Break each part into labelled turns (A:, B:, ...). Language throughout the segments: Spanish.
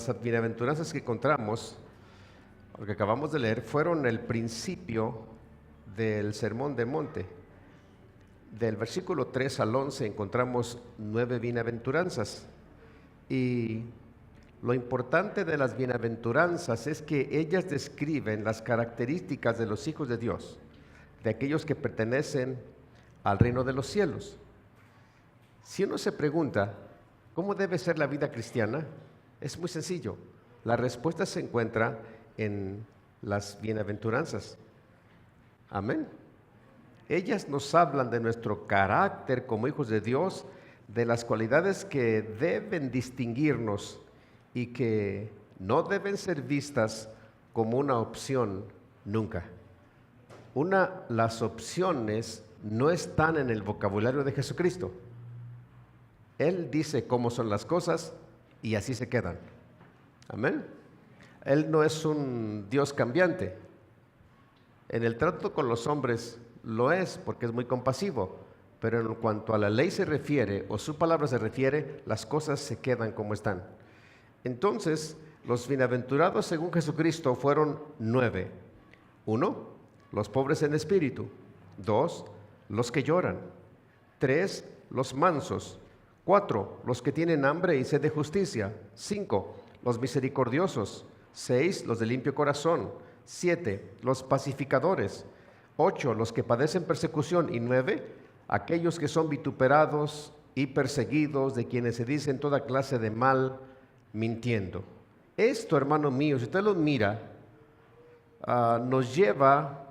A: las bienaventuranzas que encontramos, lo que acabamos de leer, fueron el principio del Sermón del Monte. Del versículo 3 al 11 encontramos 9 bienaventuranzas. Y lo importante de las bienaventuranzas es que ellas describen las características de los hijos de Dios, de aquellos que pertenecen al reino de los cielos. Si uno se pregunta, ¿cómo debe ser la vida cristiana? Es muy sencillo. La respuesta se encuentra en las bienaventuranzas. Amén. Ellas nos hablan de nuestro carácter como hijos de Dios, de las cualidades que deben distinguirnos y que no deben ser vistas como una opción nunca. Las opciones no están en el vocabulario de Jesucristo. Él dice cómo son las cosas y así se quedan. Amén. Él no es un Dios cambiante. En el trato con los hombres lo es porque es muy compasivo, pero en cuanto a la ley se refiere o su palabra se refiere, las cosas se quedan como están. Entonces, los bienaventurados según Jesucristo fueron 9. 1, los pobres en espíritu. 2, los que lloran. 3, los mansos. 4, los que tienen hambre y sed de justicia. 5, los misericordiosos. 6, los de limpio corazón. 7, los pacificadores. 8, los que padecen persecución. Y 9, aquellos que son vituperados y perseguidos, de quienes se dicen toda clase de mal, mintiendo. Esto, hermano mío, si usted lo mira, nos lleva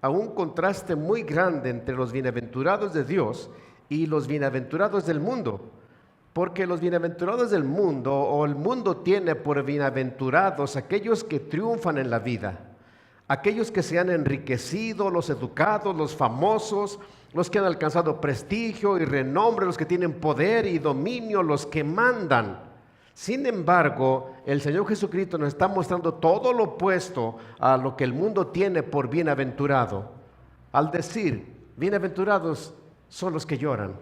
A: a un contraste muy grande entre los bienaventurados de Dios y los bienaventurados del mundo, porque los bienaventurados del mundo, o el mundo tiene por bienaventurados aquellos que triunfan en la vida, aquellos que se han enriquecido, los educados, los famosos, los que han alcanzado prestigio y renombre, los que tienen poder y dominio, los que mandan. Sin embargo, el Señor Jesucristo nos está mostrando todo lo opuesto a lo que el mundo tiene por bienaventurado, al decir, bienaventurados son los que lloran.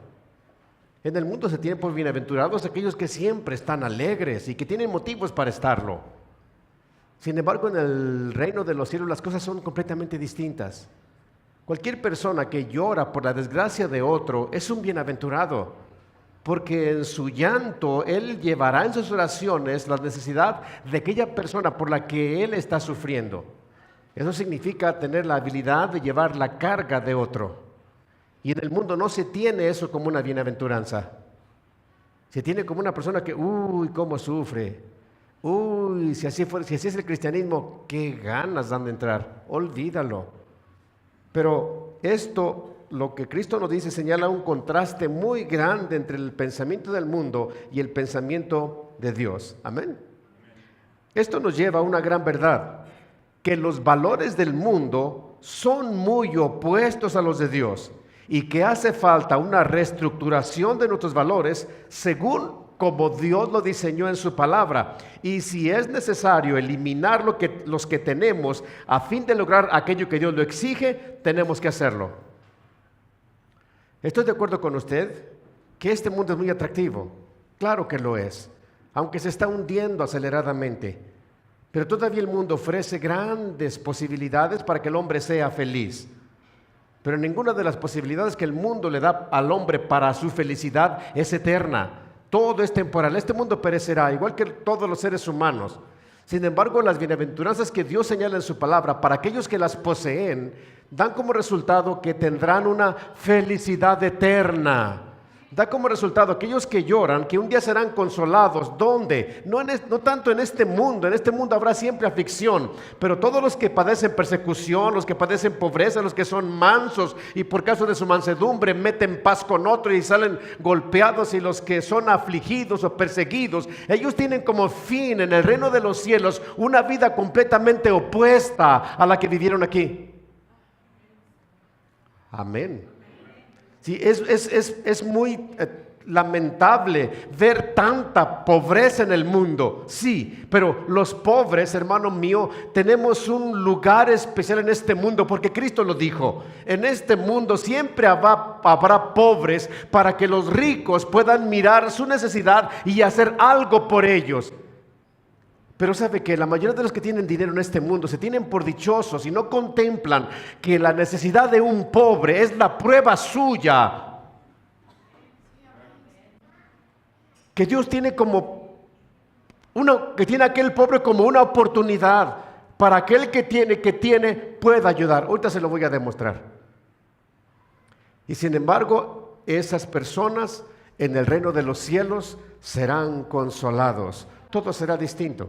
A: En el mundo se tienen por bienaventurados aquellos que siempre están alegres y que tienen motivos para estarlo. Sin embargo, en el reino de los cielos las cosas son completamente distintas. Cualquier persona que llora por la desgracia de otro es un bienaventurado, porque en su llanto él llevará en sus oraciones la necesidad de aquella persona por la que él está sufriendo. Eso significa tener la habilidad de llevar la carga de otro. Y en el mundo no se tiene eso como una bienaventuranza. Se tiene como una persona que, uy, cómo sufre. Uy, si así es el cristianismo, qué ganas dan de entrar. Olvídalo. Pero esto, lo que Cristo nos dice, señala un contraste muy grande entre el pensamiento del mundo y el pensamiento de Dios. Amén. Esto nos lleva a una gran verdad, que los valores del mundo son muy opuestos a los de Dios y que hace falta una reestructuración de nuestros valores según como Dios lo diseñó en su palabra, y si es necesario eliminar los que tenemos a fin de lograr aquello que Dios lo exige, tenemos que hacerlo. ¿Estoy de acuerdo con usted? Que este mundo es muy atractivo. Claro que lo es, aunque se está hundiendo aceleradamente, pero todavía el mundo ofrece grandes posibilidades para que el hombre sea feliz. Pero ninguna de las posibilidades que el mundo le da al hombre para su felicidad es eterna. Todo es temporal. Este mundo perecerá, igual que todos los seres humanos. Sin embargo, las bienaventuranzas que Dios señala en su palabra, para aquellos que las poseen, dan como resultado que tendrán una felicidad eterna. Da como resultado aquellos que lloran, que un día serán consolados. ¿Dónde? No tanto en este mundo habrá siempre aflicción, pero todos los que padecen persecución, los que padecen pobreza, los que son mansos y por causa de su mansedumbre meten paz con otro y salen golpeados, y los que son afligidos o perseguidos, ellos tienen como fin en el reino de los cielos una vida completamente opuesta a la que vivieron aquí. Amén. Sí, es muy lamentable ver tanta pobreza en el mundo, sí, pero los pobres, hermano mío, tenemos un lugar especial en este mundo, porque Cristo lo dijo: en este mundo siempre habrá pobres, para que los ricos puedan mirar su necesidad y hacer algo por ellos. Pero sabe que la mayoría de los que tienen dinero en este mundo se tienen por dichosos y no contemplan que la necesidad de un pobre es la prueba suya. Que Dios tiene que tiene a aquel pobre como una oportunidad para aquel que tiene pueda ayudar. Ahorita se lo voy a demostrar. Y sin embargo, esas personas en el reino de los cielos serán consolados. Todo será distinto.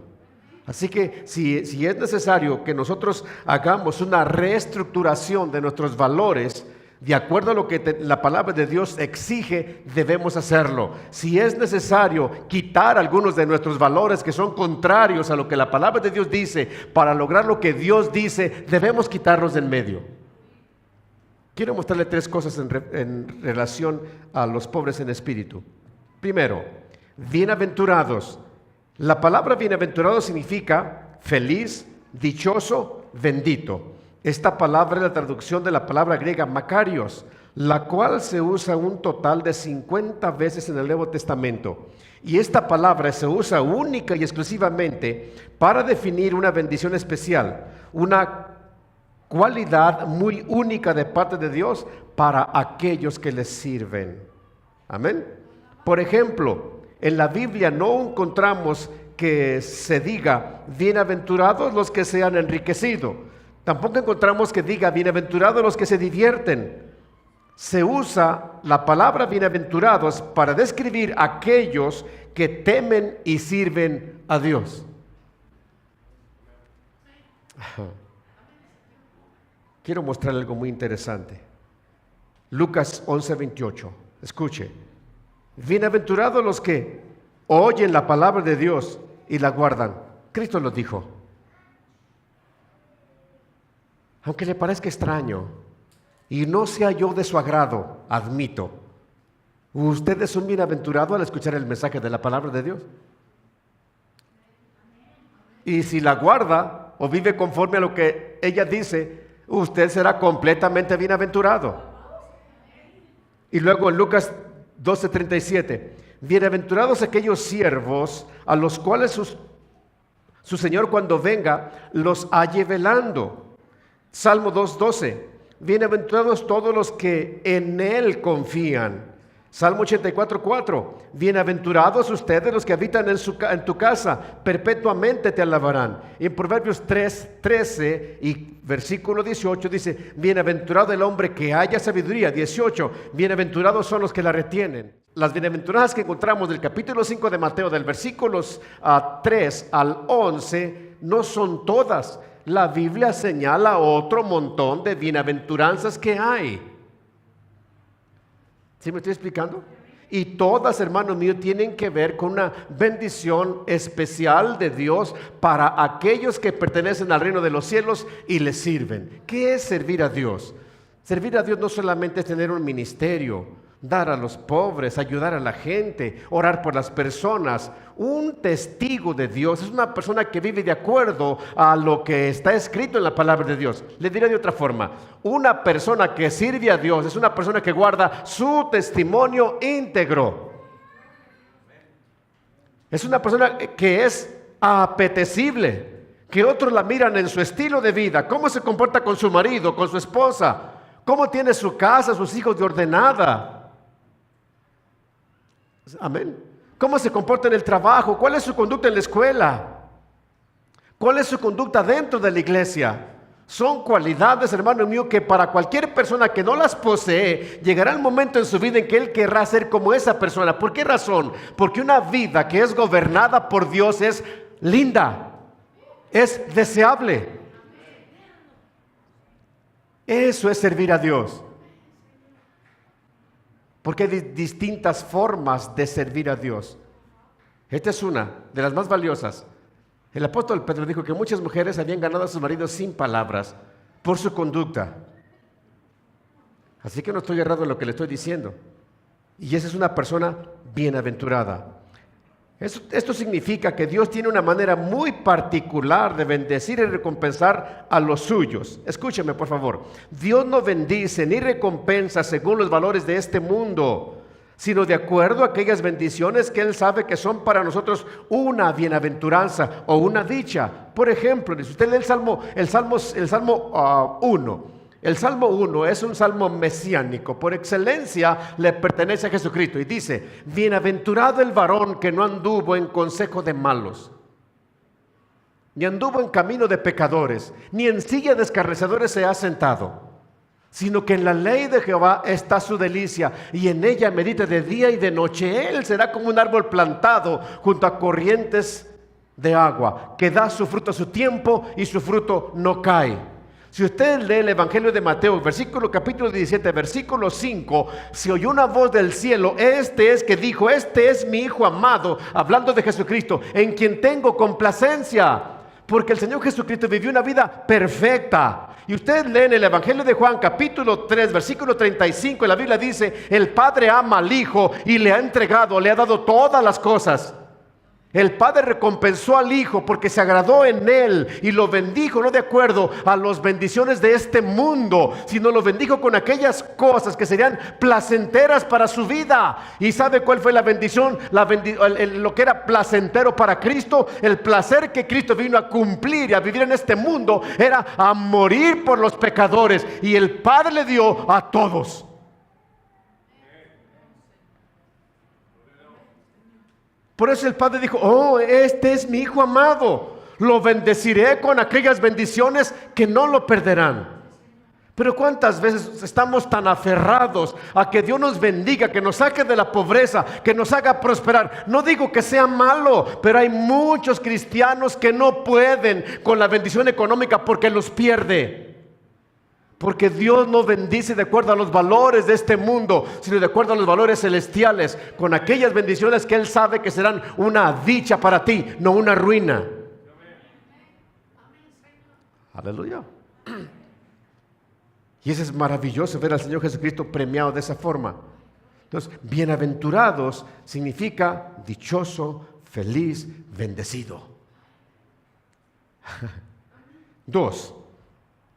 A: Así que si es necesario que nosotros hagamos una reestructuración de nuestros valores, de acuerdo a lo que la palabra de Dios exige, debemos hacerlo. Si es necesario quitar algunos de nuestros valores que son contrarios a lo que la palabra de Dios dice, para lograr lo que Dios dice, debemos quitarlos de en medio. Quiero mostrarle 3 cosas en relación a los pobres en espíritu. Primero, bienaventurados. La palabra bienaventurado significa feliz, dichoso, bendito. Esta palabra es la traducción de la palabra griega makarios, la cual se usa un total de 50 veces en el Nuevo Testamento. Y esta palabra se usa única y exclusivamente para definir una bendición especial, una cualidad muy única de parte de Dios para aquellos que les sirven. Amén. Por ejemplo, en la Biblia no encontramos que se diga bienaventurados los que se han enriquecido. Tampoco encontramos que diga bienaventurados los que se divierten. Se usa la palabra bienaventurados para describir a aquellos que temen y sirven a Dios. Quiero mostrarle algo muy interesante. Lucas 11:28. Escuche. Bienaventurados los que oyen la palabra de Dios y la guardan. Cristo lo dijo. Aunque le parezca extraño y no sea yo de su agrado, admito, ¿usted es un bienaventurado al escuchar el mensaje de la palabra de Dios? Y si la guarda o vive conforme a lo que ella dice, usted será completamente bienaventurado. Y luego en Lucas 12:37, bienaventurados aquellos siervos a los cuales su Señor cuando venga los halle velando. Salmo 2:12, bienaventurados todos los que en Él confían. Salmo 84:4, bienaventurados ustedes los que habitan en tu casa, perpetuamente te alabarán. Y en Proverbios 3:13 y versículo 18 dice, bienaventurado el hombre que haya sabiduría. 18, bienaventurados son los que la retienen. Las bienaventuradas que encontramos del capítulo 5 de Mateo, del versículos 3 al 11, no son todas. La Biblia señala otro montón de bienaventuranzas que hay. ¿Sí me estoy explicando? Y todas, hermanos míos, tienen que ver con una bendición especial de Dios para aquellos que pertenecen al reino de los cielos y les sirven. ¿Qué es servir a Dios? Servir a Dios no solamente es tener un ministerio, dar a los pobres, ayudar a la gente, orar por las personas. Un testigo de Dios es una persona que vive de acuerdo a lo que está escrito en la palabra de Dios. Le diré de otra forma, una persona que sirve a Dios es una persona que guarda su testimonio íntegro. Es una persona que es apetecible, que otros la miran en su estilo de vida, cómo se comporta con su marido, con su esposa, cómo tiene su casa, sus hijos de ordenada. Amén. ¿Cómo se comporta en el trabajo? ¿Cuál es su conducta en la escuela? ¿Cuál es su conducta dentro de la iglesia? Son cualidades, hermano mío, que para cualquier persona que no las posee, llegará el momento en su vida en que él querrá ser como esa persona. ¿Por qué razón? Porque una vida que es gobernada por Dios es linda, es deseable. Eso es servir a Dios. Porque hay distintas formas de servir a Dios. Esta es una de las más valiosas. El apóstol Pedro dijo que muchas mujeres habían ganado a sus maridos sin palabras, por su conducta. Así que no estoy errado en lo que le estoy diciendo. Y esa es una persona bienaventurada. Esto significa que Dios tiene una manera muy particular de bendecir y recompensar a los suyos. Escúcheme, por favor. Dios no bendice ni recompensa según los valores de este mundo, sino de acuerdo a aquellas bendiciones que Él sabe que son para nosotros una bienaventuranza o una dicha. Por ejemplo, si usted lee el Salmo 1, el Salmo 1 es un salmo mesiánico, por excelencia le pertenece a Jesucristo y dice: bienaventurado el varón que no anduvo en consejo de malos, ni anduvo en camino de pecadores, ni en silla de escarnecedores se ha sentado, sino que en la ley de Jehová está su delicia, y en ella medita de día y de noche. Él será como un árbol plantado junto a corrientes de agua, que da su fruto a su tiempo y su fruto no cae. Si usted lee el Evangelio de Mateo, capítulo 17, versículo 5, se oyó una voz del cielo: este es que dijo, este es mi Hijo amado, hablando de Jesucristo, en quien tengo complacencia. Porque el Señor Jesucristo vivió una vida perfecta. Y usted lee en el Evangelio de Juan, capítulo 3, versículo 35, la Biblia dice: el Padre ama al Hijo y le ha entregado, le ha dado todas las cosas. El Padre recompensó al Hijo porque se agradó en Él y lo bendijo, no de acuerdo a las bendiciones de este mundo, sino lo bendijo con aquellas cosas que serían placenteras para su vida. ¿Y sabe cuál fue la bendición? Lo que era placentero para Cristo, el placer que Cristo vino a cumplir y a vivir en este mundo, era a morir por los pecadores, y el Padre le dio a todos. Por eso el Padre dijo: oh, este es mi Hijo amado, lo bendeciré con aquellas bendiciones que no lo perderán. Pero cuántas veces estamos tan aferrados a que Dios nos bendiga, que nos saque de la pobreza, que nos haga prosperar. No digo que sea malo, pero hay muchos cristianos que no pueden con la bendición económica porque los pierde. Porque Dios no bendice de acuerdo a los valores de este mundo, sino de acuerdo a los valores celestiales, con aquellas bendiciones que Él sabe que serán una dicha para ti, no una ruina. Aleluya. Y eso es maravilloso, ver al Señor Jesucristo premiado de esa forma. Entonces, bienaventurados significa dichoso, feliz, bendecido. 2.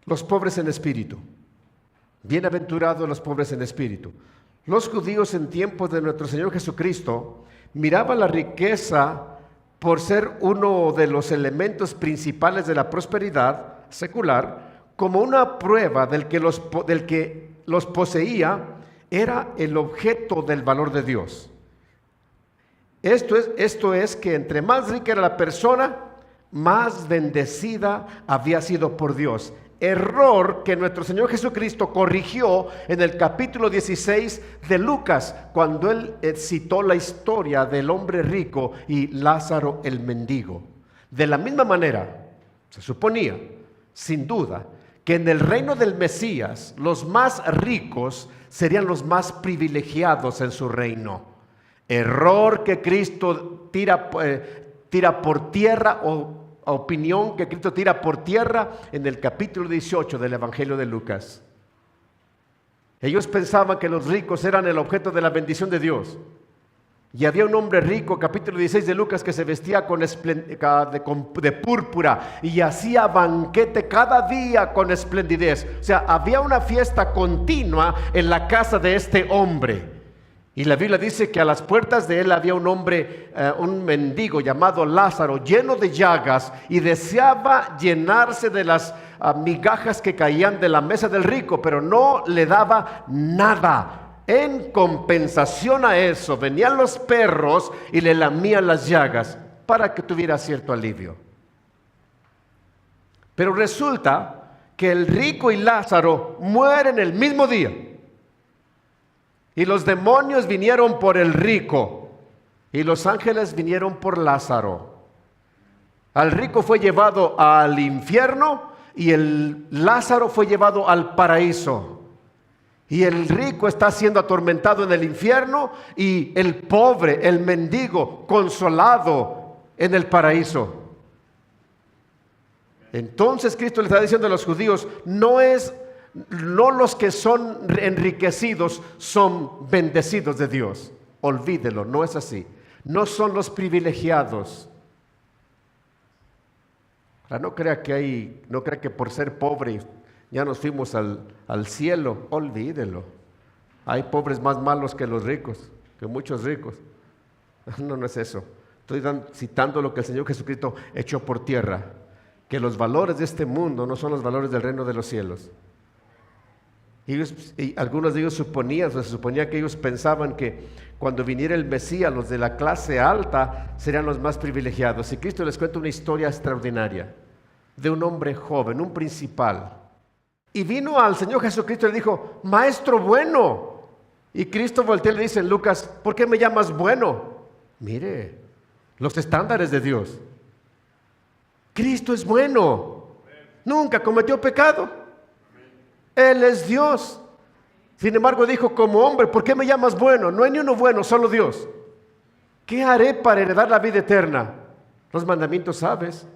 A: Los pobres en espíritu. Bienaventurados los pobres en espíritu. Los judíos en tiempos de nuestro Señor Jesucristo miraban la riqueza por ser uno de los elementos principales de la prosperidad secular, como una prueba del que los poseía era el objeto del valor de Dios. Esto es que entre más rica era la persona, más bendecida había sido por Dios. Error que nuestro Señor Jesucristo corrigió en el capítulo 16 de Lucas, cuando Él citó la historia del hombre rico y Lázaro el mendigo. De la misma manera, se suponía, sin duda, que en el reino del Mesías los más ricos serían los más privilegiados en su reino. Error que Cristo tira por tierra, o opinión que Cristo tira por tierra en el capítulo 18 del Evangelio de Lucas. Ellos pensaban que los ricos eran el objeto de la bendición de Dios. Y había un hombre rico, capítulo 16 de Lucas, que se vestía de púrpura y hacía banquete cada día con esplendidez. O sea, había una fiesta continua en la casa de este hombre. Y la Biblia dice que a las puertas de él había un hombre, un mendigo llamado Lázaro, lleno de llagas, y deseaba llenarse de las migajas que caían de la mesa del rico, pero no le daba nada. En compensación a eso, venían los perros y le lamían las llagas para que tuviera cierto alivio. Pero resulta que el rico y Lázaro mueren el mismo día. Y los demonios vinieron por el rico y los ángeles vinieron por Lázaro. Al rico fue llevado al infierno y el Lázaro fue llevado al paraíso. Y el rico está siendo atormentado en el infierno y el pobre, el mendigo, consolado en el paraíso. Entonces Cristo le está diciendo a los judíos: no los que son enriquecidos son bendecidos de Dios. Olvídelo, no es así. No son los privilegiados. No crea que por ser pobre ya nos fuimos al cielo. Olvídelo. Hay pobres más malos que los ricos. que muchos ricos. No, no es eso. Estoy citando lo que el Señor Jesucristo echó por tierra, que los valores de este mundo no son los valores del reino de los cielos. Y algunos de ellos se suponía que ellos pensaban que cuando viniera el Mesías, los de la clase alta serían los más privilegiados. Y Cristo les cuenta una historia extraordinaria de un hombre joven, un principal. Y vino al Señor Jesucristo y le dijo: Maestro bueno. Y Cristo voltea y le dice en Lucas: ¿por qué me llamas bueno? Mire, los estándares de Dios. Cristo es bueno. Nunca cometió pecado. Él es Dios. Sin embargo dijo como hombre: ¿por qué me llamas bueno? No hay ni uno bueno, solo Dios. ¿Qué haré para heredar la vida eterna? Los mandamientos sabes.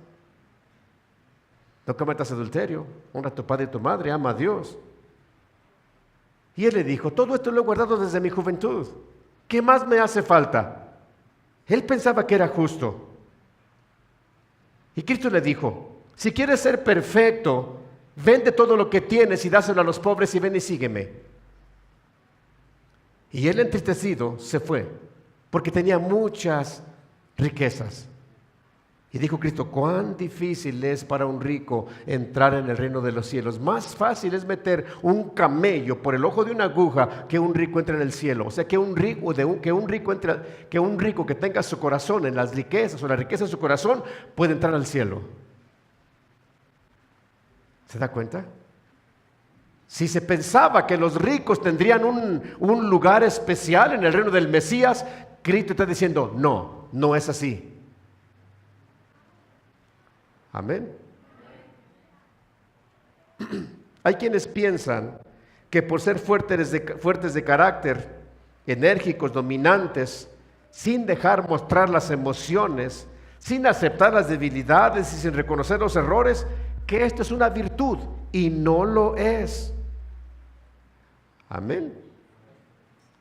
A: No cometas adulterio, honra a tu padre y tu madre, ama a Dios. Y él le dijo: todo esto lo he guardado desde mi juventud. ¿Qué más me hace falta? Él pensaba que era justo. Y Cristo le dijo: si quieres ser perfecto, vende todo lo que tienes y dáselo a los pobres y ven y sígueme. Y él, entristecido, se fue, porque tenía muchas riquezas. Y dijo Cristo: cuán difícil es para un rico entrar en el reino de los cielos. Más fácil es meter un camello por el ojo de una aguja que un rico entre en el cielo. O sea, que un rico que tenga su corazón en las riquezas, o la riqueza en su corazón, puede entrar al cielo. ¿Se da cuenta? Si se pensaba que los ricos tendrían un lugar especial en el reino del Mesías, Cristo está diciendo: no, no es así. Amén. Hay quienes piensan que por ser fuertes de carácter, enérgicos, dominantes, sin dejar mostrar las emociones, sin aceptar las debilidades y sin reconocer los errores, que esto es una virtud, y no lo es. Amén.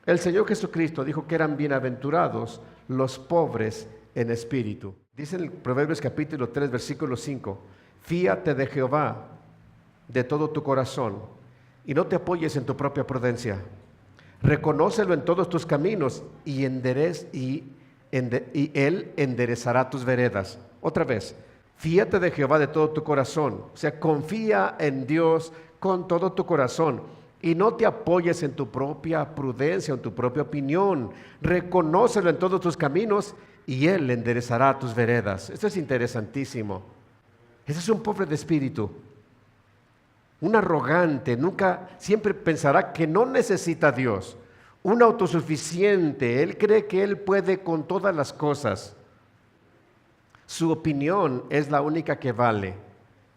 A: El Señor Jesucristo dijo que eran bienaventurados los pobres en espíritu. Dice en Proverbios capítulo 3, versículo 5: fíate de Jehová de todo tu corazón y no te apoyes en tu propia prudencia. Reconócelo en todos tus caminos y Él enderezará tus veredas. Otra vez: fíate de Jehová de todo tu corazón. O sea, confía en Dios con todo tu corazón y no te apoyes en tu propia prudencia, en tu propia opinión. Reconócelo en todos tus caminos y Él enderezará tus veredas. Esto es interesantísimo. Ese es un pobre de espíritu, un arrogante, siempre pensará que no necesita a Dios, un autosuficiente. Él cree que él puede con todas las cosas. Su opinión es la única que vale,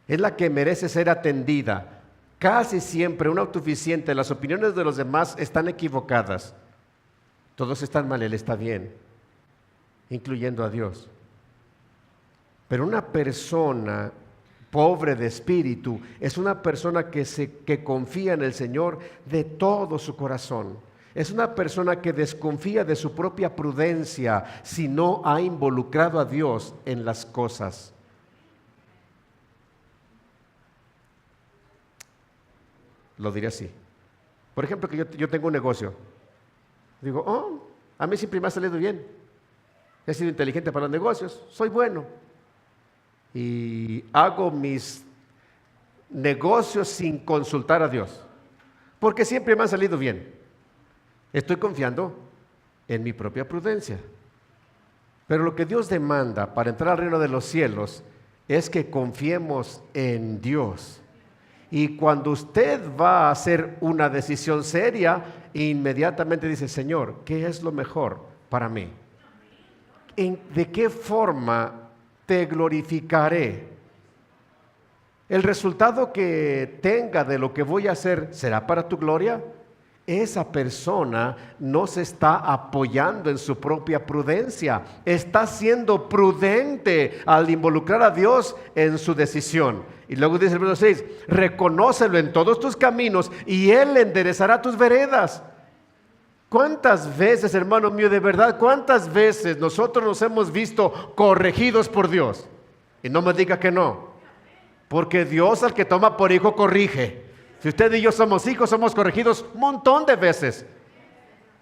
A: es la que merece ser atendida. Casi siempre un autosuficiente, las opiniones de los demás están equivocadas. Todos están mal, él está bien, incluyendo a Dios. Pero una persona pobre de espíritu es una persona que confía en el Señor de todo su corazón. Es una persona que desconfía de su propia prudencia si no ha involucrado a Dios en las cosas. Lo diré así. Por ejemplo, que yo tengo un negocio. Digo: a mí siempre me ha salido bien. He sido inteligente para los negocios, soy bueno. Y hago mis negocios sin consultar a Dios, porque siempre me han salido bien. Estoy confiando en mi propia prudencia. Pero lo que Dios demanda para entrar al reino de los cielos es que confiemos en Dios. Y cuando usted va a hacer una decisión seria, inmediatamente dice: Señor, ¿qué es lo mejor para mí? ¿De qué forma te glorificaré? ¿El resultado que tenga de lo que voy a hacer será para tu gloria? Esa persona no se está apoyando en su propia prudencia, está siendo prudente al involucrar a Dios en su decisión. Y luego dice el verso 6: reconócelo en todos tus caminos y Él enderezará tus veredas. ¿Cuántas veces, hermano mío, de verdad, cuántas veces nosotros nos hemos visto corregidos por Dios? Y no me diga que no, porque Dios al que toma por hijo corrige. Si usted y yo somos hijos, somos corregidos un montón de veces.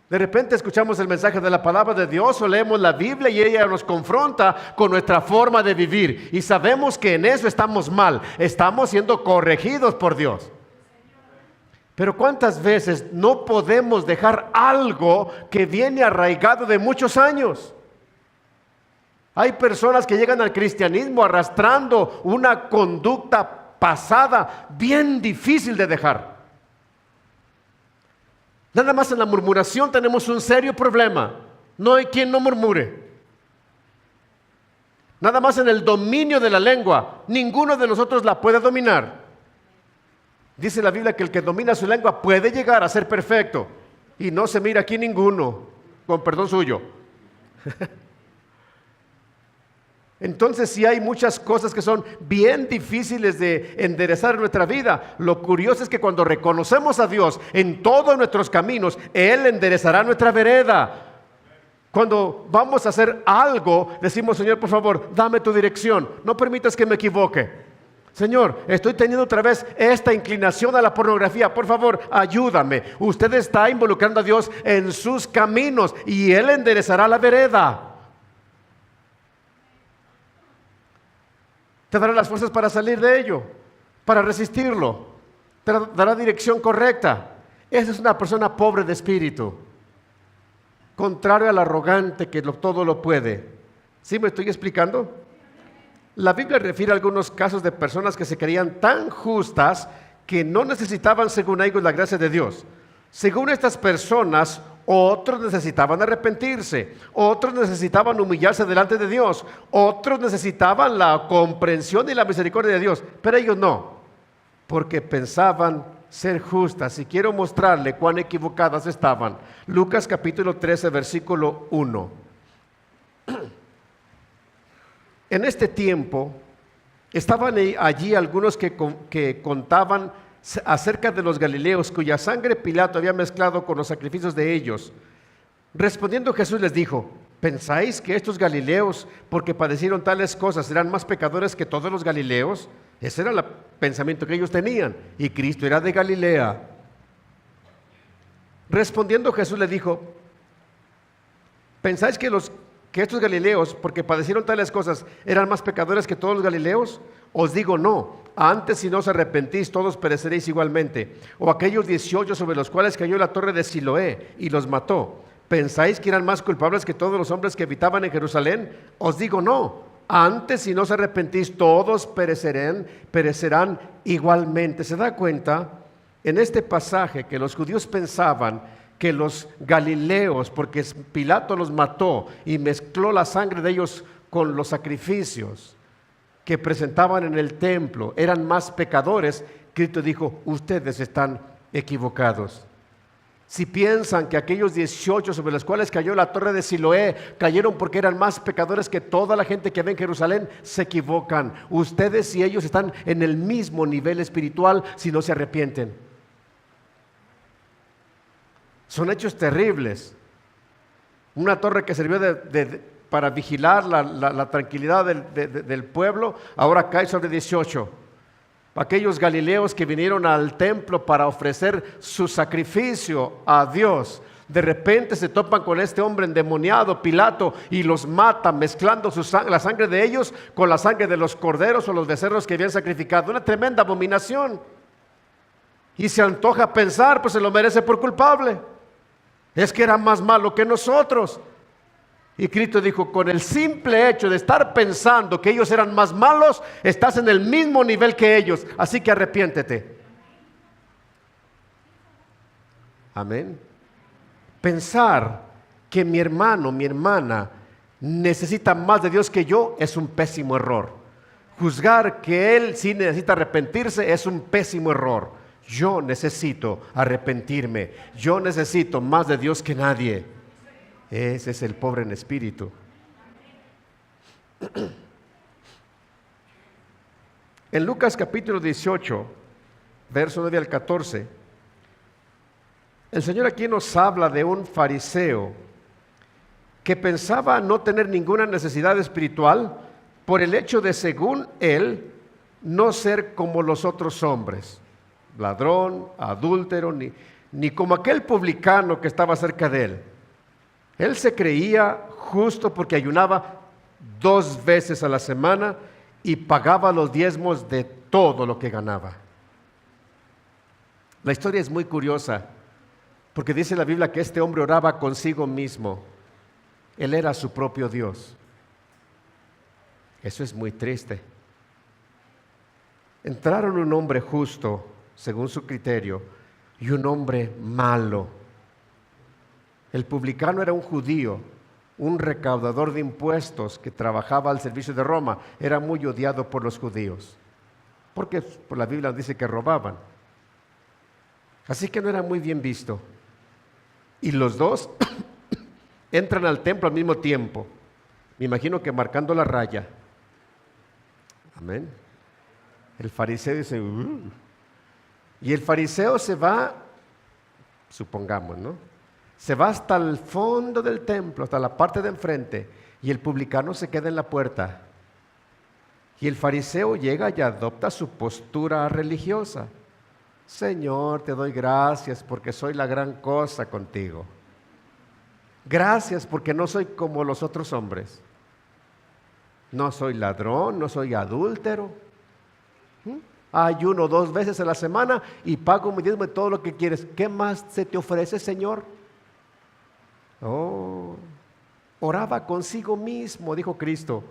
A: De repente escuchamos el mensaje de la palabra de Dios o leemos la Biblia y ella nos confronta con nuestra forma de vivir. Y sabemos que en eso estamos mal. Estamos siendo corregidos por Dios. Pero ¿cuántas veces no podemos dejar algo que viene arraigado de muchos años? Hay personas que llegan al cristianismo arrastrando una conducta pasada bien difícil de dejar. Nada más en la murmuración tenemos un serio problema. No hay quien no murmure. Nada más en el dominio de la lengua, ninguno de nosotros la puede dominar. Dice la Biblia que el que domina su lengua puede llegar a ser perfecto. Y no se mira aquí ninguno, con perdón suyo. Entonces sí hay muchas cosas que son bien difíciles de enderezar en nuestra vida. Lo curioso es que cuando reconocemos a Dios en todos nuestros caminos, Él enderezará nuestra vereda. Cuando vamos a hacer algo, decimos: Señor, por favor, dame tu dirección, no permitas que me equivoque. Señor, estoy teniendo otra vez esta inclinación a la pornografía, por favor, ayúdame. Usted está involucrando a Dios en sus caminos y Él enderezará la vereda. Te dará las fuerzas para salir de ello, para resistirlo. Te dará dirección correcta. Esa es una persona pobre de espíritu, contrario al arrogante que todo lo puede. ¿Sí me estoy explicando? La Biblia refiere a algunos casos de personas que se creían tan justas que no necesitaban, según ellos, la gracia de Dios. Según estas personas, otros necesitaban arrepentirse, otros necesitaban humillarse delante de Dios, otros necesitaban la comprensión y la misericordia de Dios, pero ellos no, porque pensaban ser justas. Y quiero mostrarle cuán equivocadas estaban. Lucas capítulo 13, versículo 1. En este tiempo estaban allí algunos que contaban acerca de los galileos, cuya sangre Pilato había mezclado con los sacrificios de ellos. Respondiendo Jesús les dijo: ¿pensáis que estos galileos, porque padecieron tales cosas, serán más pecadores que todos los galileos? Ese era el pensamiento que ellos tenían, y Cristo era de Galilea. Respondiendo Jesús les dijo: ¿pensáis que estos galileos, porque padecieron tales cosas, eran más pecadores que todos los galileos? Os digo no, antes si no os arrepentís, todos pereceréis igualmente. O aquellos 18 sobre los cuales cayó la torre de Siloé y los mató, ¿pensáis que eran más culpables que todos los hombres que habitaban en Jerusalén? Os digo no, antes si no os arrepentís, todos perecerán igualmente. ¿Se da cuenta en este pasaje que los judíos pensaban que los galileos, porque Pilato los mató y mezcló la sangre de ellos con los sacrificios que presentaban en el templo, eran más pecadores? Cristo dijo: ustedes están equivocados. Si piensan que aquellos 18 sobre los cuales cayó la torre de Siloé cayeron porque eran más pecadores que toda la gente que ve en Jerusalén, se equivocan. Ustedes y ellos están en el mismo nivel espiritual si no se arrepienten. Son hechos terribles. Una torre que sirvió para vigilar la tranquilidad del pueblo, ahora cae sobre 18. Aquellos galileos que vinieron al templo para ofrecer su sacrificio a Dios, de repente se topan con este hombre endemoniado, Pilato, y los mata mezclando la sangre de ellos con la sangre de los corderos o los becerros que habían sacrificado. Una tremenda abominación. Y se antoja pensar, pues se lo merece por culpable. Es que era más malo que nosotros. Y Cristo dijo: con el simple hecho de estar pensando que ellos eran más malos, estás en el mismo nivel que ellos, así que arrepiéntete. Amén. Pensar que mi hermano, mi hermana necesita más de Dios que yo es un pésimo error. Juzgar que él sí necesita arrepentirse es un pésimo error. Yo necesito arrepentirme. Yo necesito más de Dios que nadie. Ese es el pobre en espíritu. En Lucas capítulo 18, verso 9 al 14, el Señor aquí nos habla de un fariseo que pensaba no tener ninguna necesidad espiritual por el hecho de, según él, no ser como los otros hombres. Ladrón, adúltero, ni como aquel publicano que estaba cerca de él. Él se creía justo porque ayunaba 2 veces a la semana y pagaba los diezmos de todo lo que ganaba. La historia es muy curiosa porque dice la Biblia que este hombre oraba consigo mismo. Él era su propio Dios. Eso es muy triste. Entraron un hombre justo, según su criterio, y un hombre malo. El publicano era un judío, un recaudador de impuestos que trabajaba al servicio de Roma. Era muy odiado por los judíos, porque por la Biblia dice que robaban. Así que no era muy bien visto. Y los dos entran al templo al mismo tiempo. Me imagino que marcando la raya. Amén. El fariseo dice, y el fariseo se va, supongamos, ¿no? Se va hasta el fondo del templo, hasta la parte de enfrente, y el publicano se queda en la puerta. Y el fariseo llega y adopta su postura religiosa. Señor, te doy gracias porque soy la gran cosa contigo. Gracias porque no soy como los otros hombres. No soy ladrón, no soy adúltero. Ayuno 2 veces a la semana y pago mi diezmo de todo lo que quieres. ¿Qué más se te ofrece, Señor? Oh, oraba consigo mismo, dijo Cristo.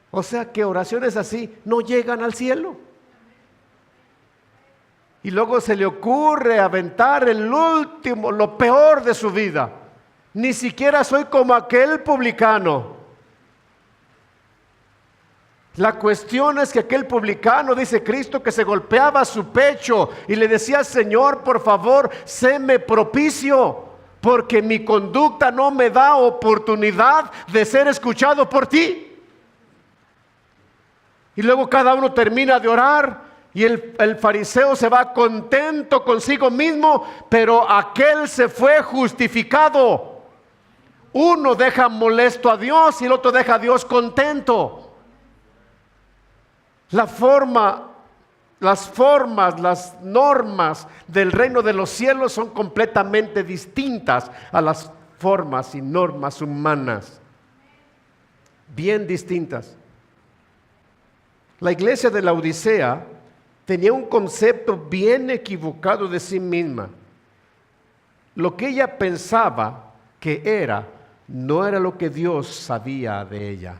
A: O sea que oraciones así no llegan al cielo. Y luego se le ocurre aventar el último, lo peor de su vida. Ni siquiera soy como aquel publicano. La cuestión es que aquel publicano, dice Cristo, que se golpeaba su pecho y le decía, Señor, por favor, séme propicio, porque mi conducta no me da oportunidad de ser escuchado por ti. Y luego cada uno termina de orar y el fariseo se va contento consigo mismo, pero aquel se fue justificado. Uno deja molesto a Dios y el otro deja a Dios contento. Las formas, las normas del reino de los cielos son completamente distintas a las formas y normas humanas. Bien distintas. La iglesia de la Odisea tenía un concepto bien equivocado de sí misma. Lo que ella pensaba que era, no era lo que Dios sabía de ella.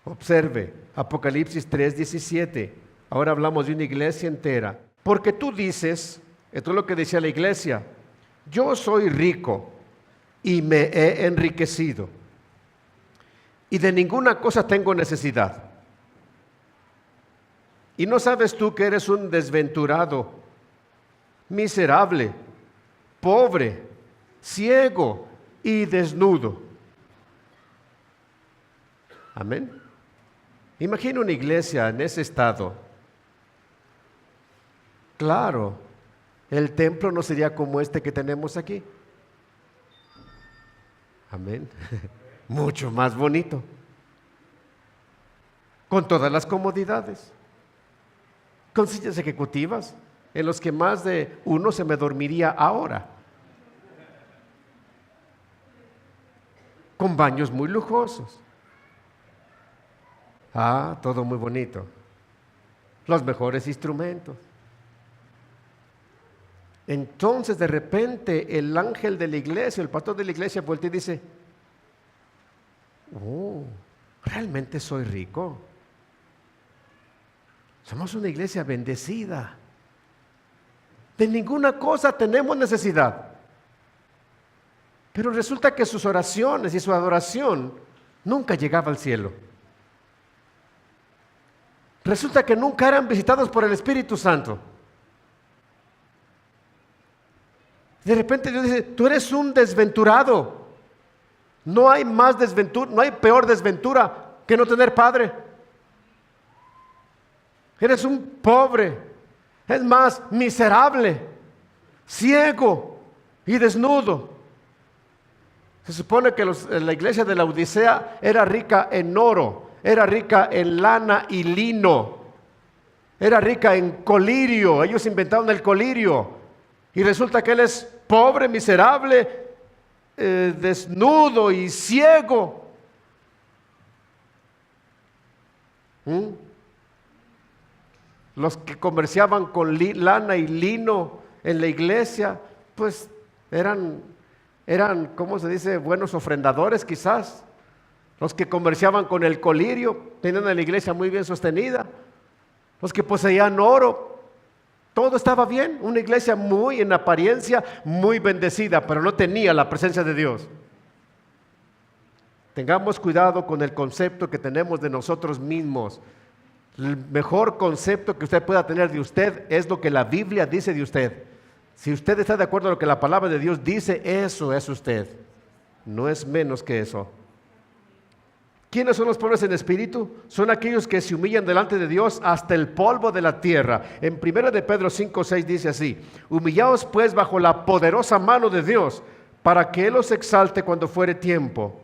A: Observe, Apocalipsis 3:17. Ahora hablamos de una iglesia entera. Porque tú dices, esto es lo que decía la iglesia, yo soy rico y me he enriquecido y de ninguna cosa tengo necesidad. Y no sabes tú que eres un desventurado, miserable, pobre, ciego y desnudo. Amén. Imagina una iglesia en ese estado. Claro, el templo no sería como este que tenemos aquí. Amén. Mucho más bonito. Con todas las comodidades. Con sillas ejecutivas, en los que más de uno se me dormiría ahora. Con baños muy lujosos. Todo muy bonito. Los mejores instrumentos. Entonces de repente el ángel de la iglesia, el pastor de la iglesia voltea y dice, ¿realmente soy rico? Somos una iglesia bendecida. De ninguna cosa tenemos necesidad. Pero resulta que sus oraciones y su adoración nunca llegaba al cielo. Resulta que nunca eran visitados por el Espíritu Santo. De repente Dios dice, tú eres un desventurado. No hay más desventura, no hay peor desventura que no tener padre. Eres un pobre, es más, miserable, ciego y desnudo. Se supone que la iglesia de la Odisea era rica en oro, era rica en lana y lino, era rica en colirio. Ellos inventaron el colirio. Y resulta que él es pobre, miserable, desnudo y ciego. Los que comerciaban con lana y lino en la iglesia, pues eran, ¿cómo se dice? Buenos ofrendadores quizás. Los que comerciaban con el colirio, tenían la iglesia muy bien sostenida. Los que poseían oro, todo estaba bien. Una iglesia muy, en apariencia, muy bendecida, pero no tenía la presencia de Dios. Tengamos cuidado con el concepto que tenemos de nosotros mismos. El mejor concepto que usted pueda tener de usted es lo que la Biblia dice de usted. Si usted está de acuerdo con lo que la palabra de Dios dice, eso es usted. No es menos que eso. ¿Quiénes son los pobres en espíritu? Son aquellos que se humillan delante de Dios hasta el polvo de la tierra. En 1 de Pedro 5:6 dice así: humillaos pues bajo la poderosa mano de Dios, para que Él os exalte cuando fuere tiempo.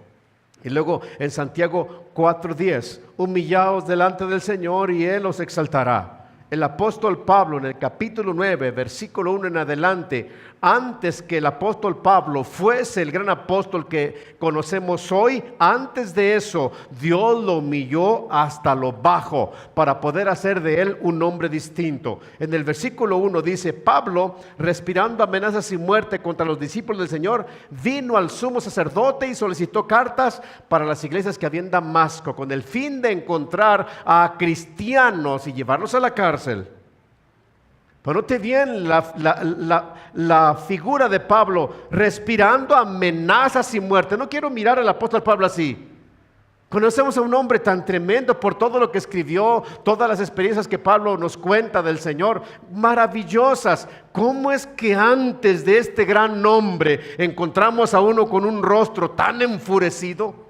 A: Y luego en Santiago 4:10, humillaos delante del Señor y Él os exaltará. El apóstol Pablo en el capítulo 9, versículo 1 en adelante, antes que el apóstol Pablo fuese el gran apóstol que conocemos hoy, antes de eso, Dios lo humilló hasta lo bajo para poder hacer de él un hombre distinto. En el versículo 1 dice: Pablo, respirando amenazas y muerte contra los discípulos del Señor, vino al sumo sacerdote y solicitó cartas para las iglesias que había en Damasco, con el fin de encontrar a cristianos y llevarlos a la cárcel. Pero note bien la figura de Pablo, respirando amenazas y muerte. No quiero mirar al apóstol Pablo así. Conocemos a un hombre tan tremendo por todo lo que escribió, todas las experiencias que Pablo nos cuenta del Señor, maravillosas. ¿Cómo es que antes de este gran hombre encontramos a uno con un rostro tan enfurecido?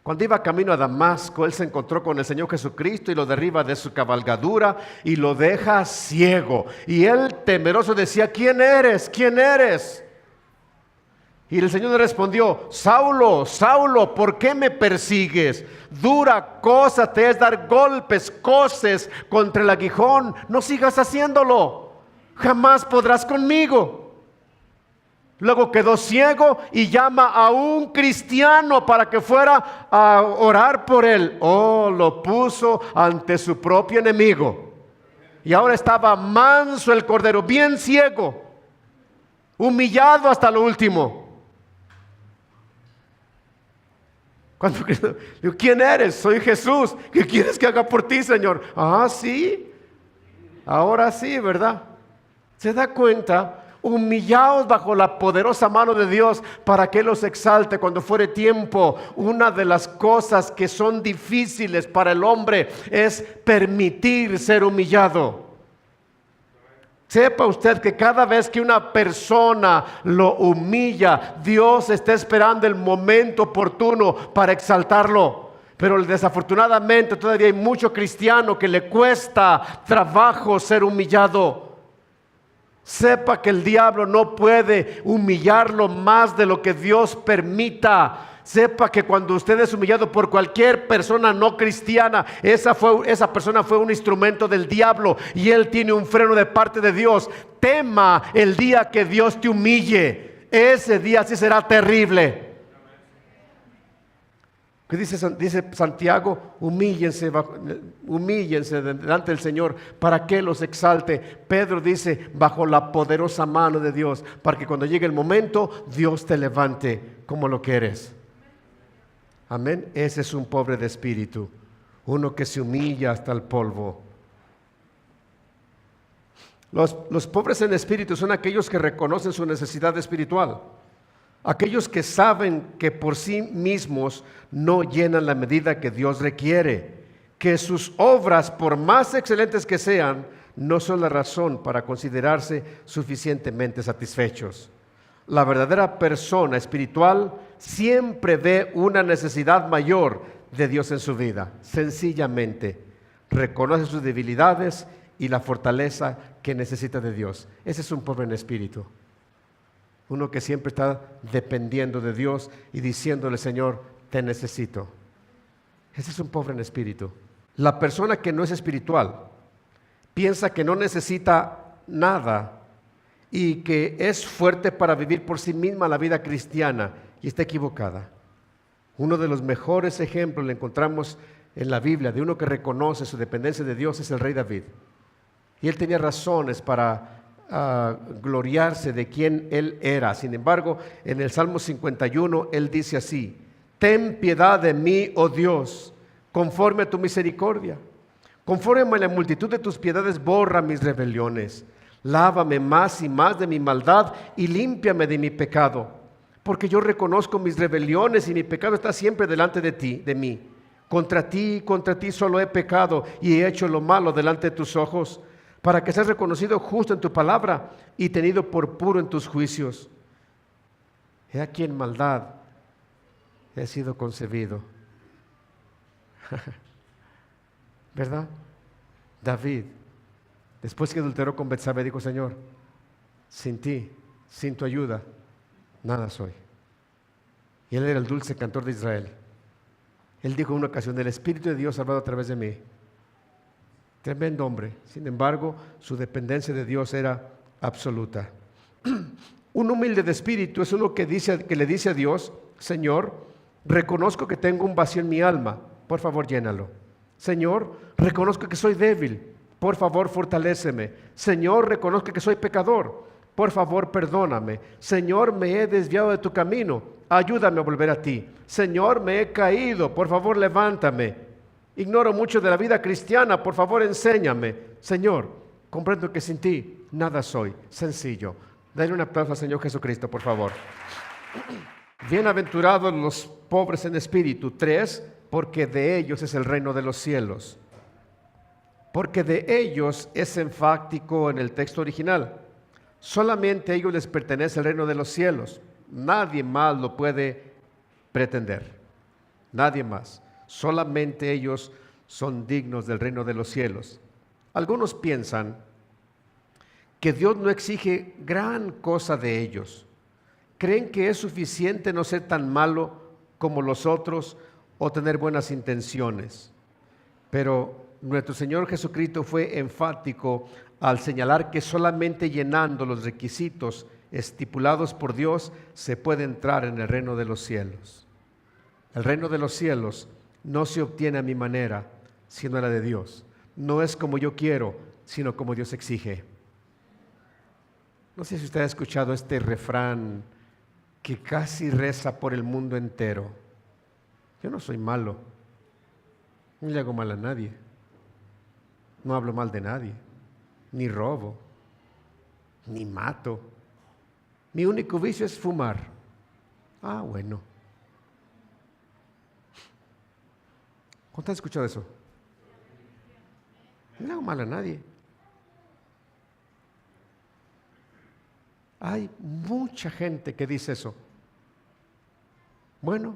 A: Cuando iba camino a Damasco, él se encontró con el Señor Jesucristo y lo derriba de su cabalgadura y lo deja ciego. Y él, temeroso, decía: ¿quién eres? ¿Quién eres? Y el Señor le respondió: Saulo, Saulo, ¿por qué me persigues? Dura cosa te es dar golpes, coces contra el aguijón. No sigas haciéndolo, jamás podrás conmigo. Luego quedó ciego y llama a un cristiano para que fuera a orar por él. Oh, lo puso ante su propio enemigo. Y ahora estaba manso el cordero, bien ciego, humillado hasta lo último. Cuando digo: ¿quién eres? Soy Jesús. ¿Qué quieres que haga por ti, Señor? Ah, sí. Ahora sí, ¿verdad? ¿Se da cuenta? Humillaos bajo la poderosa mano de Dios para que Él los exalte cuando fuere tiempo. Una de las cosas que son difíciles para el hombre es permitir ser humillado. Sepa usted que cada vez que una persona lo humilla, Dios está esperando el momento oportuno para exaltarlo. Pero desafortunadamente todavía hay mucho cristiano que le cuesta trabajo ser humillado. Sepa que el diablo no puede humillarlo más de lo que Dios permita. Sepa que cuando usted es humillado por cualquier persona no cristiana, esa persona fue un instrumento del diablo y él tiene un freno de parte de Dios. Tema el día que Dios te humille. Ese día sí será terrible. ¿Qué dice Santiago? Humíllense delante del Señor para que los exalte. Pedro dice: bajo la poderosa mano de Dios, para que cuando llegue el momento Dios te levante como lo que eres. Amén. Ese es un pobre de espíritu, uno que se humilla hasta el polvo. Los pobres en espíritu son aquellos que reconocen su necesidad espiritual. Aquellos que saben que por sí mismos no llenan la medida que Dios requiere, que sus obras, por más excelentes que sean, no son la razón para considerarse suficientemente satisfechos. La verdadera persona espiritual siempre ve una necesidad mayor de Dios en su vida. Sencillamente reconoce sus debilidades y la fortaleza que necesita de Dios. Ese es un pobre en espíritu. Uno que siempre está dependiendo de Dios y diciéndole: Señor, te necesito. Ese es un pobre en espíritu. La persona que no es espiritual piensa que no necesita nada y que es fuerte para vivir por sí misma la vida cristiana y está equivocada. Uno de los mejores ejemplos lo encontramos en la Biblia de uno que reconoce su dependencia de Dios es el rey David. Y él tenía razones para gloriarse de quién él era. Sin embargo, en el Salmo 51 él dice así: ten piedad de mí, oh Dios, conforme a tu misericordia. Conforme a la multitud de tus piedades, borra mis rebeliones. Lávame más y más de mi maldad y límpiame de mi pecado. Porque yo reconozco mis rebeliones y mi pecado está siempre delante de ti, de mí. Contra ti solo he pecado y he hecho lo malo delante de tus ojos, para que seas reconocido justo en tu palabra y tenido por puro en tus juicios. He aquí en maldad he sido concebido. ¿Verdad? David, después que adulteró con Betsabé, dijo: Señor, sin ti, sin tu ayuda, nada soy. Y él era el dulce cantor de Israel. Él dijo en una ocasión: el Espíritu de Dios ha hablado a través de mí. Tremendo hombre. Sin embargo, su dependencia de Dios era absoluta. Un humilde de espíritu es uno que le dice a Dios: Señor, reconozco que tengo un vacío en mi alma, por favor llénalo. Señor, reconozco que soy débil, por favor fortaléceme. Señor, reconozco que soy pecador, por favor perdóname. Señor, me he desviado de tu camino, ayúdame a volver a ti. Señor, me he caído, por favor levántame. Ignoro mucho de la vida cristiana, por favor enséñame. Señor, comprendo que sin ti nada soy. Sencillo. Dale un aplauso al Señor Jesucristo, por favor. Bienaventurados los pobres en espíritu. 3, porque de ellos es el reino de los cielos. Porque de ellos es enfático en el texto original. Solamente a ellos les pertenece el reino de los cielos. Nadie más lo puede pretender. Nadie más. Solamente ellos son dignos del reino de los cielos. Algunos piensan que Dios no exige gran cosa de ellos. Creen que es suficiente no ser tan malo como los otros o tener buenas intenciones. Pero nuestro Señor Jesucristo fue enfático al señalar que solamente llenando los requisitos estipulados por Dios se puede entrar en el reino de los cielos. El reino de los cielos no se obtiene a mi manera, sino a la de Dios. No es como yo quiero, sino como Dios exige. No sé si usted ha escuchado este refrán que casi reza por el mundo entero: yo no soy malo, no le hago mal a nadie, no hablo mal de nadie, ni robo, ni mato. Mi único vicio es fumar. Ah, bueno. ¿Cuánto has escuchado eso? No le hago mal a nadie. Hay mucha gente que dice eso. Bueno,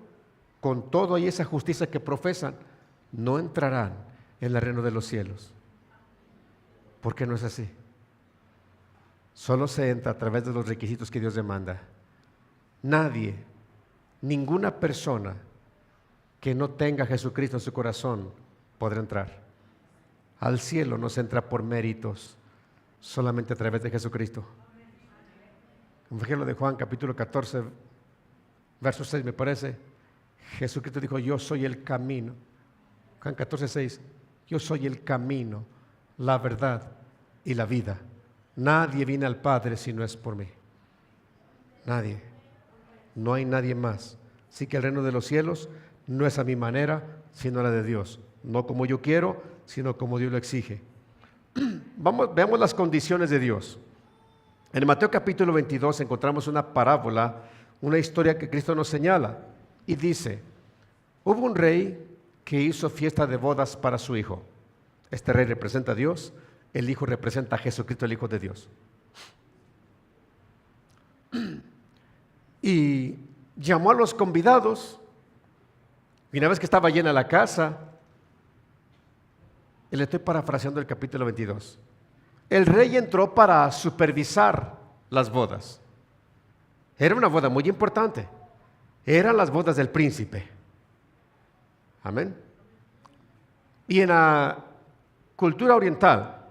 A: con todo y esa justicia que profesan, no entrarán en el reino de los cielos. ¿Por qué no es así? Solo se entra a través de los requisitos que Dios demanda. Nadie, ninguna persona que no tenga a Jesucristo en su corazón podrá entrar. Al cielo no se entra por méritos, solamente a través de Jesucristo. Evangelio de Juan, capítulo 14, verso 6, me parece. Jesucristo dijo: yo soy el camino. Juan 14, 6. Yo soy el camino, la verdad y la vida. Nadie viene al Padre si no es por mí. Nadie. No hay nadie más. Así que el reino de los cielos no es a mi manera, sino a la de Dios. No como yo quiero, sino como Dios lo exige. Veamos las condiciones de Dios. En Mateo capítulo 22 encontramos una parábola, una historia que Cristo nos señala. Y dice: hubo un rey que hizo fiesta de bodas para su hijo. Este rey representa a Dios, el hijo representa a Jesucristo, el Hijo de Dios. Y llamó a los convidados. Y una vez que estaba llena la casa, y le estoy parafraseando el capítulo 22, el rey entró para supervisar las bodas. Era una boda muy importante. Eran las bodas del príncipe. Amén. Y en la cultura oriental,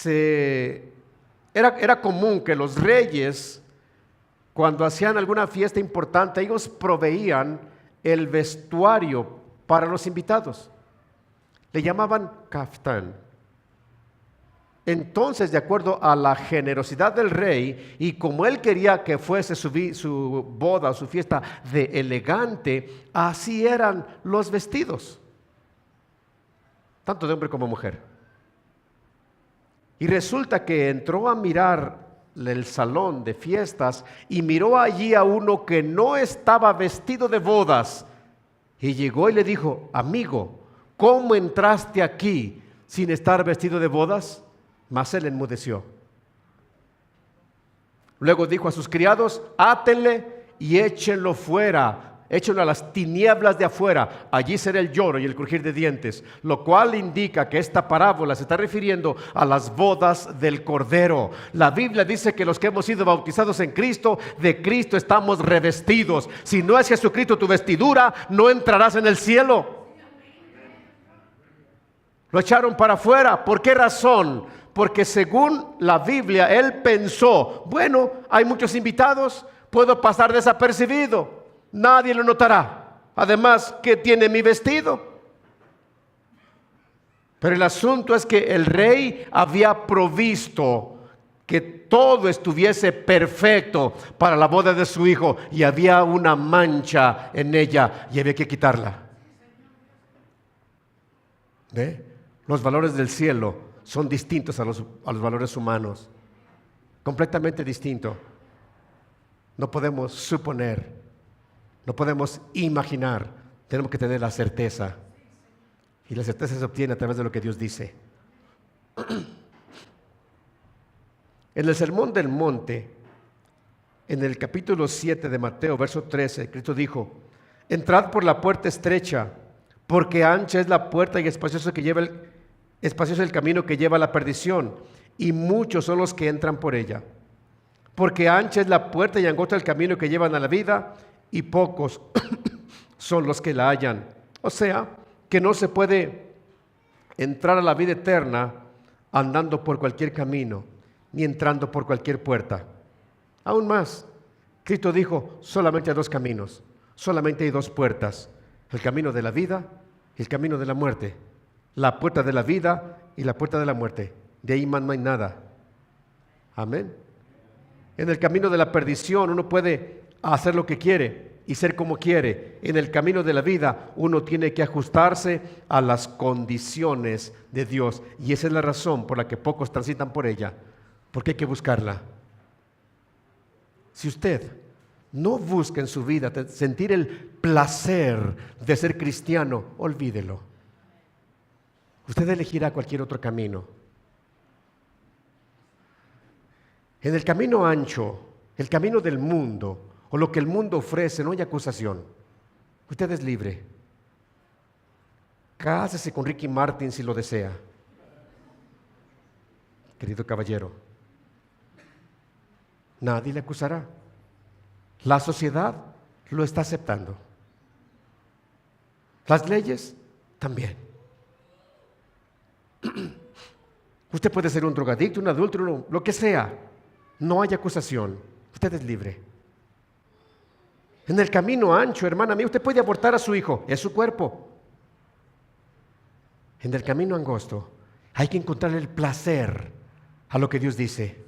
A: era común que los reyes, cuando hacían alguna fiesta importante, ellos proveían el vestuario para los invitados. Le llamaban kaftán. Entonces, de acuerdo a la generosidad del rey, y como él quería que fuese su boda o su fiesta de elegante, así eran los vestidos, tanto de hombre como mujer. Y resulta que entró a mirar el salón de fiestas y miró allí a uno que no estaba vestido de bodas, y llegó y le dijo: amigo, ¿cómo entraste aquí sin estar vestido de bodas? Mas él enmudeció. Luego dijo a sus criados: átenle y échenlo fuera, échenlo a las tinieblas de afuera, allí será el lloro y el crujir de dientes. Lo cual indica que esta parábola se está refiriendo a las bodas del Cordero. La Biblia dice que los que hemos sido bautizados en Cristo, de Cristo estamos revestidos. Si no es Jesucristo tu vestidura, no entrarás en el cielo. Lo echaron para afuera. ¿Por qué razón? Porque según la Biblia, él pensó: bueno, hay muchos invitados, puedo pasar desapercibido, nadie lo notará. Además, ¿qué tiene mi vestido? Pero el asunto es que el rey había provisto que todo estuviese perfecto para la boda de su hijo, y había una mancha en ella y había que quitarla. ¿Ve? Los valores del cielo son distintos a los valores humanos, completamente distintos. No podemos suponer, no podemos imaginar, tenemos que tener la certeza, y la certeza se obtiene a través de lo que Dios dice. En el Sermón del Monte, en el capítulo 7 de Mateo, verso 13, Cristo dijo: entrad por la puerta estrecha, porque ancha es la puerta y espacioso el camino que lleva a la perdición, y muchos son los que entran por ella. Porque ancha es la puerta y angosto el camino que llevan a la vida, y pocos son los que la hallan. O sea, que no se puede entrar a la vida eterna andando por cualquier camino, ni entrando por cualquier puerta. Aún más, Cristo dijo: solamente hay dos caminos, solamente hay dos puertas: el camino de la vida y el camino de la muerte. La puerta de la vida y la puerta de la muerte. De ahí más no hay nada. Amén. En el camino de la perdición uno puede hacer lo que quiere y ser como quiere. En el camino de la vida uno tiene que ajustarse a las condiciones de Dios, y esa es la razón por la que pocos transitan por ella, porque hay que buscarla. Si usted no busca en su vida sentir el placer de ser cristiano, olvídelo. Usted elegirá cualquier otro camino. En el camino ancho, el camino del mundo, o lo que el mundo ofrece, no hay acusación. Usted es libre. Cásese con Ricky Martin si lo desea, querido caballero. Nadie le acusará. La sociedad lo está aceptando. Las leyes también. Usted puede ser un drogadicto, un adúltero, lo que sea. No hay acusación. Usted es libre. En el camino ancho, hermana mía, usted puede abortar a su hijo. Es su cuerpo. En el camino angosto hay que encontrar el placer a lo que Dios dice.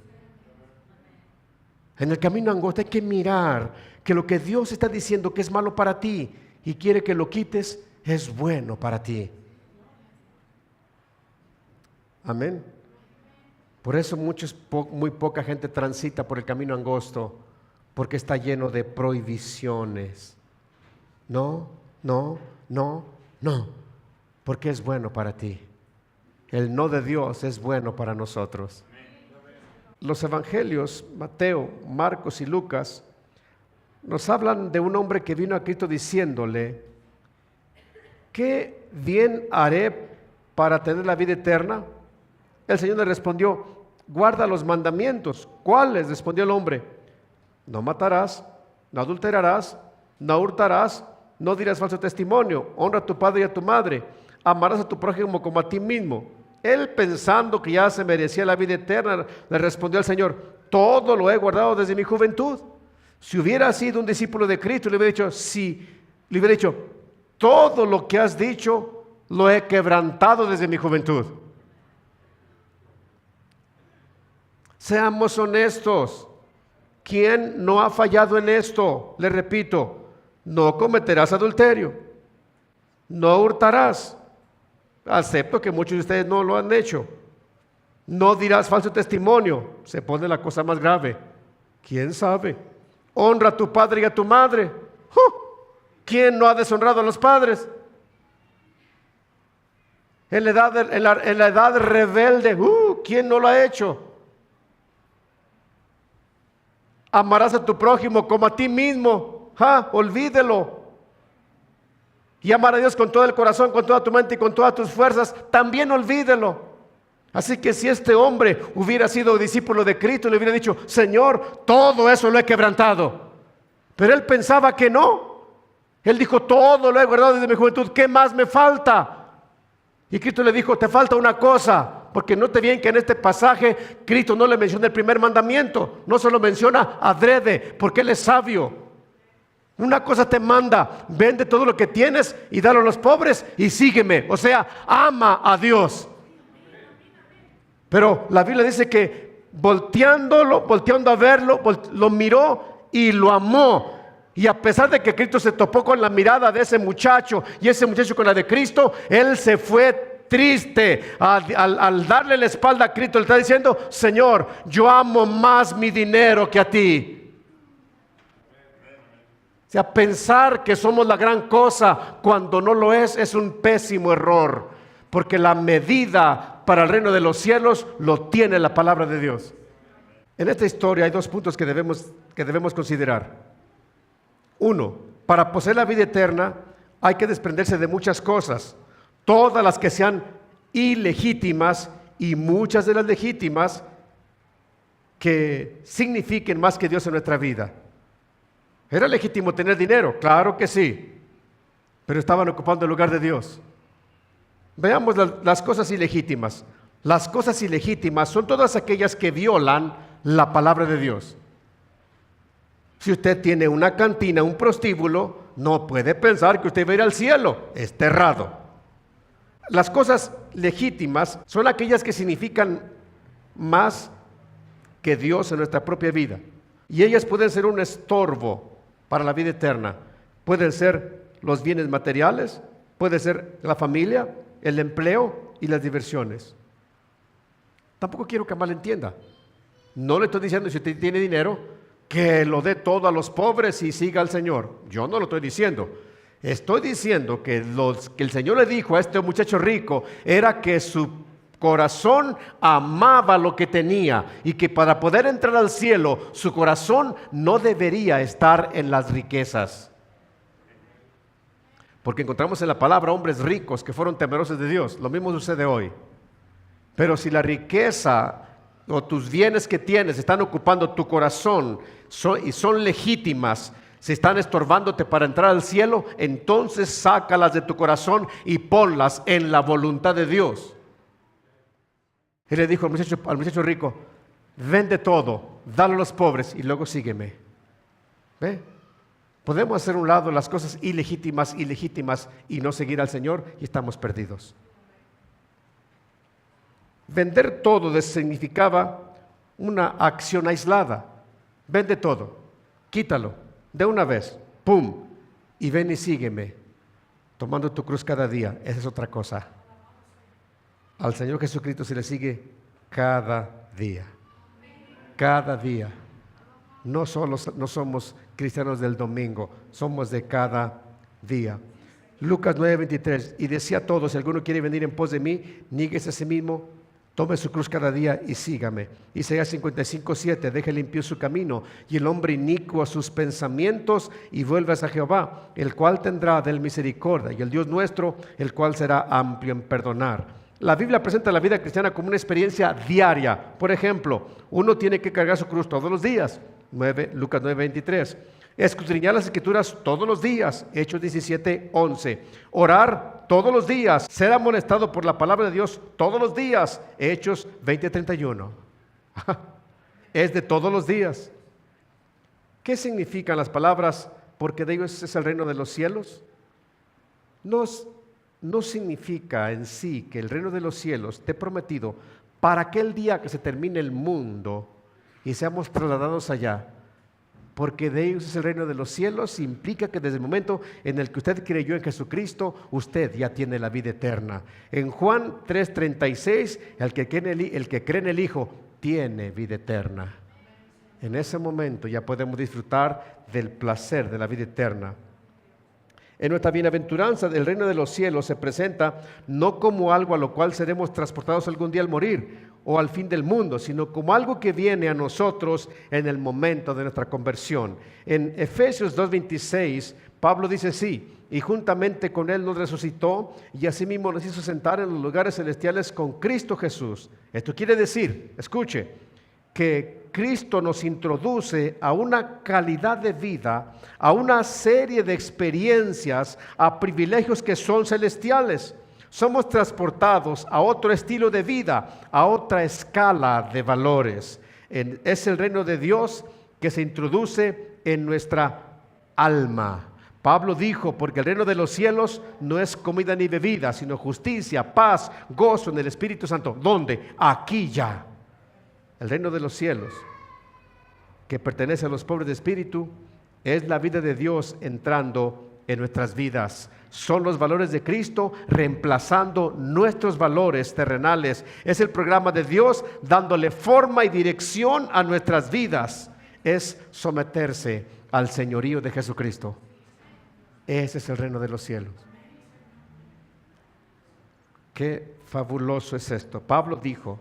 A: En el camino angosto hay que mirar que lo que Dios está diciendo que es malo para ti y quiere que lo quites, es bueno para ti. Amén. Por eso muy poca gente transita por el camino angosto, porque está lleno de prohibiciones. No, no, no, no, porque es bueno para ti. El no de Dios es bueno para nosotros. Los evangelios, Mateo, Marcos y Lucas, nos hablan de un hombre que vino a Cristo diciéndole: ¿qué bien haré para tener la vida eterna? El Señor le respondió: guarda los mandamientos. ¿Cuáles? Respondió el hombre: no matarás, no adulterarás, no hurtarás, no dirás falso testimonio, honra a tu padre y a tu madre, amarás a tu prójimo como a ti mismo. Él, pensando que ya se merecía la vida eterna, le respondió al Señor: todo lo he guardado desde mi juventud. Si hubiera sido un discípulo de Cristo, le hubiera dicho: todo lo que has dicho lo he quebrantado desde mi juventud. Seamos honestos. ¿Quién no ha fallado en esto? Le repito: no cometerás adulterio, no hurtarás. Acepto que muchos de ustedes no lo han hecho. No dirás falso testimonio. Se pone la cosa más grave. ¿Quién sabe? Honra a tu padre y a tu madre. ¿Quién no ha deshonrado a los padres? En la edad rebelde, ¿quién no lo ha hecho? Amarás a tu prójimo como a ti mismo. Olvídelo. Y amar a Dios con todo el corazón, con toda tu mente y con todas tus fuerzas, también olvídelo. Así que si este hombre hubiera sido discípulo de Cristo, le hubiera dicho: Señor, todo eso lo he quebrantado. Pero él pensaba que no. Él dijo: todo lo he guardado desde mi juventud, ¿qué más me falta? Y Cristo le dijo: te falta una cosa. Porque note bien que en este pasaje Cristo no le menciona el primer mandamiento, no se lo menciona adrede, porque Él es sabio. Una cosa te manda: vende todo lo que tienes y dalo a los pobres y sígueme. O sea, ama a Dios. Pero la Biblia dice que volteando a verlo, lo miró y lo amó. Y a pesar de que Cristo se topó con la mirada de ese muchacho y ese muchacho con la de Cristo, él se fue triste. Al darle la espalda a Cristo, le está diciendo: Señor, yo amo más mi dinero que a ti. O sea, pensar que somos la gran cosa cuando no lo es un pésimo error, porque la medida para el reino de los cielos lo tiene la palabra de Dios. En esta historia hay dos puntos que debemos considerar. Uno, para poseer la vida eterna hay que desprenderse de muchas cosas, todas las que sean ilegítimas y muchas de las legítimas que signifiquen más que Dios en nuestra vida. ¿Era legítimo tener dinero? Claro que sí, pero estaban ocupando el lugar de Dios. Veamos las cosas ilegítimas. Las cosas ilegítimas son todas aquellas que violan la palabra de Dios. Si usted tiene una cantina, un prostíbulo, no puede pensar que usted va a ir al cielo. Está errado. Las cosas legítimas son aquellas que significan más que Dios en nuestra propia vida. Y ellas pueden ser un estorbo para la vida eterna. Pueden ser los bienes materiales, puede ser la familia, el empleo y las diversiones. Tampoco quiero que malentienda. No le estoy diciendo, si usted tiene dinero, que lo dé todo a los pobres y siga al Señor. Yo no lo estoy diciendo. Estoy diciendo que que el Señor le dijo a este muchacho rico era que su corazón amaba lo que tenía y que para poder entrar al cielo su corazón no debería estar en las riquezas. Porque encontramos en la palabra hombres ricos que fueron temerosos de Dios. Lo mismo sucede hoy. Pero si la riqueza o tus bienes que tienes están ocupando tu corazón y son legítimas, si están estorbándote para entrar al cielo, entonces sácalas de tu corazón y ponlas en la voluntad de Dios. Él le dijo al muchacho rico: vende todo, dalo a los pobres y luego sígueme. ¿Ve? Podemos hacer a un lado las cosas ilegítimas y no seguir al Señor y estamos perdidos. Vender todo significaba una acción aislada. Vende todo, quítalo de una vez, pum, y ven y sígueme, tomando tu cruz cada día. Esa es otra cosa. Al Señor Jesucristo se le sigue cada día. Cada día. No somos cristianos del domingo, somos de cada día. Lucas 9:23, y decía a todos: si alguno quiere venir en pos de mí, níguese a sí mismo, tome su cruz cada día y sígame. Isaías 55:7, deje limpio su camino y el hombre inicuo sus pensamientos y vuelvas a Jehová, el cual tendrá de él misericordia, y el Dios nuestro, el cual será amplio en perdonar. La Biblia presenta la vida cristiana como una experiencia diaria. Por ejemplo, uno tiene que cargar su cruz todos los días. Lucas 9:23. Escudriñar las Escrituras todos los días. Hechos 17:11. Orar todos los días, ser amonestado por la palabra de Dios todos los días. Hechos 20:31. Es de todos los días. ¿Qué significan las palabras? Porque de ellos es el reino de los cielos. No significa en sí que el reino de los cielos esté prometido para aquel día que se termine el mundo y seamos trasladados allá. Porque de ellos es el reino de los cielos, implica que desde el momento en el que usted creyó en Jesucristo, usted ya tiene la vida eterna. En Juan 3:36, el que cree en el Hijo tiene vida eterna. En ese momento ya podemos disfrutar del placer de la vida eterna. En nuestra bienaventuranza, el reino de los cielos se presenta no como algo a lo cual seremos transportados algún día al morir o al fin del mundo, sino como algo que viene a nosotros en el momento de nuestra conversión. En Efesios 2:26, Pablo dice sí, y juntamente con Él nos resucitó y asimismo nos hizo sentar en los lugares celestiales con Cristo Jesús. Esto quiere decir, escuche, que Cristo nos introduce a una calidad de vida, a una serie de experiencias, a privilegios que son celestiales. Somos transportados a otro estilo de vida, a otra escala de valores. Es el reino de Dios que se introduce en nuestra alma. Pablo dijo, porque el reino de los cielos no es comida ni bebida, sino justicia, paz, gozo en el Espíritu Santo. ¿Dónde? Aquí ya. El reino de los cielos, que pertenece a los pobres de espíritu, es la vida de Dios entrando en nuestras vidas. Son los valores de Cristo reemplazando nuestros valores terrenales. Es el programa de Dios dándole forma y dirección a nuestras vidas. Es someterse al señorío de Jesucristo. Ese es el reino de los cielos. Qué fabuloso es esto. Pablo dijo,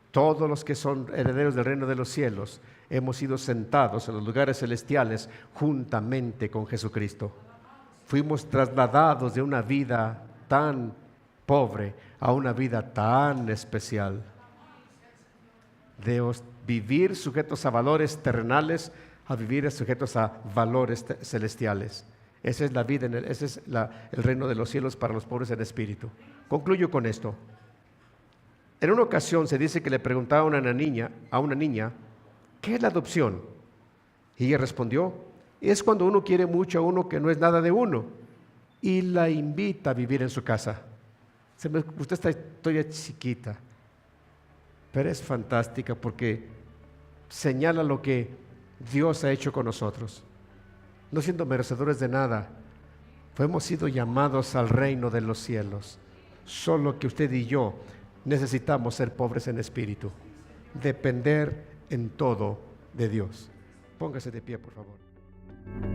A: todos los que son herederos del reino de los cielos hemos sido sentados en los lugares celestiales juntamente con Jesucristo. Fuimos trasladados de una vida tan pobre a una vida tan especial. De vivir sujetos a valores terrenales a vivir sujetos a valores celestiales. Esa es la vida, ese es el reino de los cielos para los pobres en espíritu. Concluyo con esto. En una ocasión se dice que le preguntaba a una niña, ¿qué es la adopción? Y ella respondió, es cuando uno quiere mucho a uno que no es nada de uno y la invita a vivir en su casa. Usted está todavía chiquita, pero es fantástica porque señala lo que Dios ha hecho con nosotros. No siendo merecedores de nada, hemos sido llamados al reino de los cielos. Solo que usted y yo necesitamos ser pobres en espíritu, depender en todo de Dios. Póngase de pie, por favor.